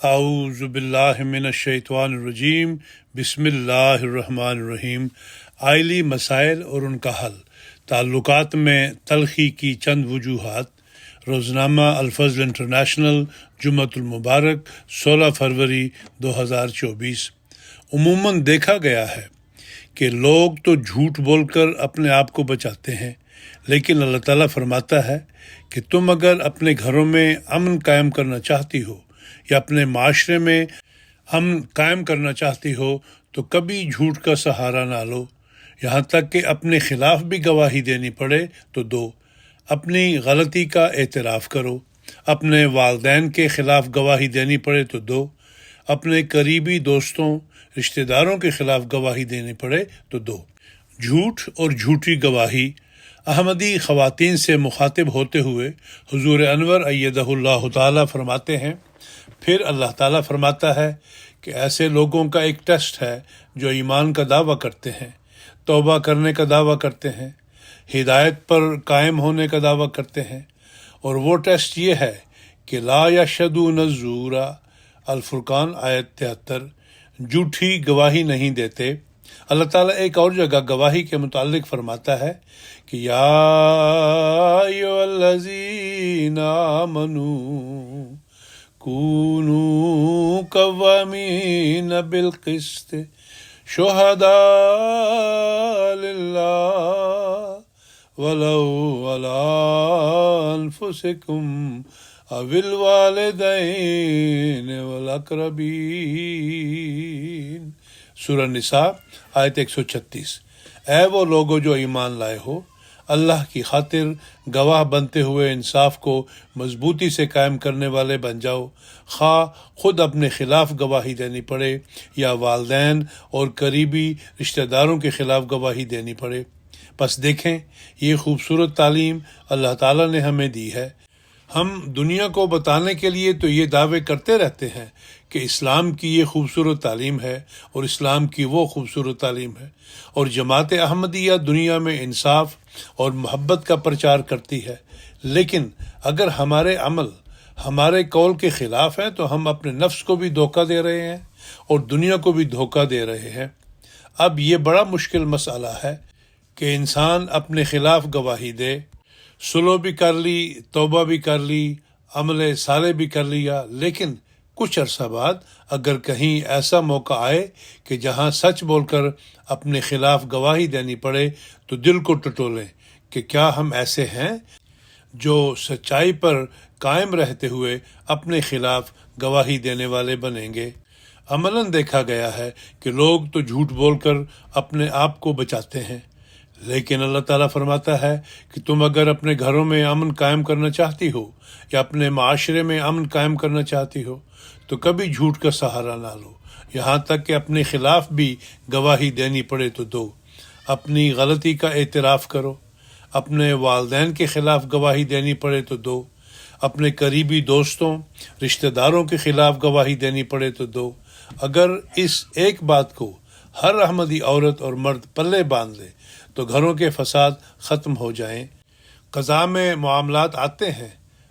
اعوذ باللہ من الشیطان الرجیم بسم اللہ الرحمن الرحیم۔ عائلی مسائل اور ان کا حل، تعلقات میں تلخی کی چند وجوہات۔ روزنامہ الفضل انٹرنیشنل، جمعۃ المبارک، 16 فروری 2024۔ عموماً دیکھا گیا ہے کہ لوگ تو جھوٹ بول کر اپنے آپ کو بچاتے ہیں، لیکن اللہ تعالیٰ فرماتا ہے کہ تم اگر اپنے گھروں میں امن قائم کرنا چاہتی ہو یا اپنے معاشرے میں امن قائم کرنا چاہتی ہو تو کبھی جھوٹ کا سہارا نہ لو، یہاں تک کہ اپنے خلاف بھی گواہی دینی پڑے تو دو۔ اپنی غلطی کا اعتراف کرو، اپنے والدین کے خلاف گواہی دینی پڑے تو دو، اپنے قریبی دوستوں رشتہ داروں کے خلاف گواہی دینی پڑے تو دو۔ جھوٹ اور جھوٹی گواہی۔ احمدی خواتین سے مخاطب ہوتے ہوئے حضور انور ایدہ اللہ تعالیٰ فرماتے ہیں، پھر اللہ تعالیٰ فرماتا ہے کہ ایسے لوگوں کا ایک ٹیسٹ ہے جو ایمان کا دعویٰ کرتے ہیں، توبہ کرنے کا دعویٰ کرتے ہیں، ہدایت پر قائم ہونے کا دعویٰ کرتے ہیں، اور وہ ٹیسٹ یہ ہے کہ لا یشہدون الزور، الفرقان آیت 73، جھوٹی گواہی نہیں دیتے۔ اللہ تعالیٰ ایک اور جگہ گواہی کے متعلق فرماتا ہے کہ یا ایھا الذین آمنوا کونوا قوامین بالقسط شہداء للہ ولو علی انفسکم او الوالدین والاقربین۔ سورہ نساء آیت 136۔ اے وہ لوگو جو ایمان لائے ہو، اللہ کی خاطر گواہ بنتے ہوئے انصاف کو مضبوطی سے قائم کرنے والے بن جاؤ، خواہ خود اپنے خلاف گواہی دینی پڑے یا والدین اور قریبی رشتہ داروں کے خلاف گواہی دینی پڑے۔ بس دیکھیں، یہ خوبصورت تعلیم اللہ تعالیٰ نے ہمیں دی ہے۔ ہم دنیا کو بتانے کے لیے تو یہ دعوے کرتے رہتے ہیں کہ اسلام کی یہ خوبصورت تعلیم ہے اور اسلام کی وہ خوبصورت تعلیم ہے، اور جماعت احمدیہ دنیا میں انصاف اور محبت کا پرچار کرتی ہے، لیکن اگر ہمارے عمل ہمارے قول کے خلاف ہیں تو ہم اپنے نفس کو بھی دھوکہ دے رہے ہیں اور دنیا کو بھی دھوکہ دے رہے ہیں۔ اب یہ بڑا مشکل مسئلہ ہے کہ انسان اپنے خلاف گواہی دے۔ صلح بھی کر لی، توبہ بھی کر لی، عمل صالح بھی کر لیا، لیکن کچھ عرصہ بعد اگر کہیں ایسا موقع آئے کہ جہاں سچ بول کر اپنے خلاف گواہی دینی پڑے تو دل کو ٹٹولیں کہ کیا ہم ایسے ہیں جو سچائی پر قائم رہتے ہوئے اپنے خلاف گواہی دینے والے بنیں گے۔ عملاً دیکھا گیا ہے کہ لوگ تو جھوٹ بول کر اپنے آپ کو بچاتے ہیں، لیکن اللہ تعالیٰ فرماتا ہے کہ تم اگر اپنے گھروں میں امن قائم کرنا چاہتی ہو یا اپنے معاشرے میں امن قائم کرنا چاہتی ہو تو کبھی جھوٹ کا سہارا نہ لو، یہاں تک کہ اپنے خلاف بھی گواہی دینی پڑے تو دو۔ اپنی غلطی کا اعتراف کرو، اپنے والدین کے خلاف گواہی دینی پڑے تو دو، اپنے قریبی دوستوں رشتہ داروں کے خلاف گواہی دینی پڑے تو دو۔ اگر اس ایک بات کو ہر احمدی عورت اور مرد پلے باندھ لے تو گھروں کے فساد ختم ہو جائیں۔ قضاء میں معاملات آتے ہیں،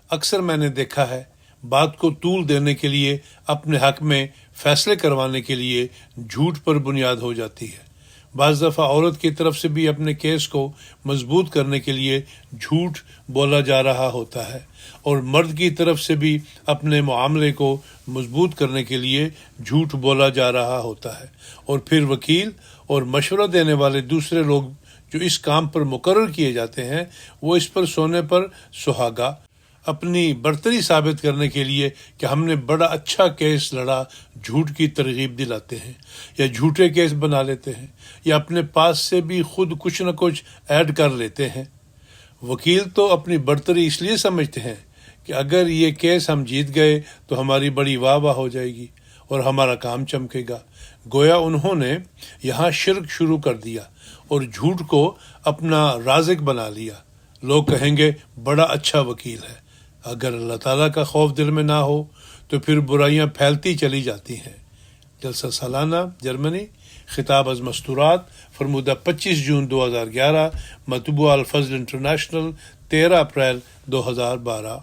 اکثر میں نے دیکھا ہے بات کو طول دینے کے لیے، اپنے حق میں فیصلے کروانے کے لیے جھوٹ پر بنیاد ہو جاتی ہے۔ بعض دفعہ عورت کی طرف سے بھی اپنے کیس کو مضبوط کرنے کے لیے جھوٹ بولا جا رہا ہوتا ہے، اور مرد کی طرف سے بھی اپنے معاملے کو مضبوط کرنے کے لیے جھوٹ بولا جا رہا ہوتا ہے، اور پھر وکیل اور مشورہ دینے والے دوسرے لوگ جو اس کام پر مقرر کیے جاتے ہیں وہ اس پر سونے پر سہاگا اپنی برتری ثابت کرنے کے لیے کہ ہم نے بڑا اچھا کیس لڑا جھوٹ کی ترغیب دلاتے ہیں، یا جھوٹے کیس بنا لیتے ہیں، یا اپنے پاس سے بھی خود کچھ نہ کچھ ایڈ کر لیتے ہیں۔ وکیل تو اپنی برتری اس لیے سمجھتے ہیں کہ اگر یہ کیس ہم جیت گئے تو ہماری بڑی واہ واہ ہو جائے گی اور ہمارا کام چمکے گا۔ گویا انہوں نے یہاں شرک شروع کر دیا اور جھوٹ کو اپنا رازق بنا لیا۔ لوگ کہیں گے بڑا اچھا وکیل ہے۔ اگر اللہ تعالیٰ کا خوف دل میں نہ ہو تو پھر برائیاں پھیلتی چلی جاتی ہیں۔ جلسہ سالانہ جرمنی، خطاب از مستورات، فرمودہ 25 جون 2011، مطبوعہ الفضل انٹرنیشنل، 13 اپریل 2012۔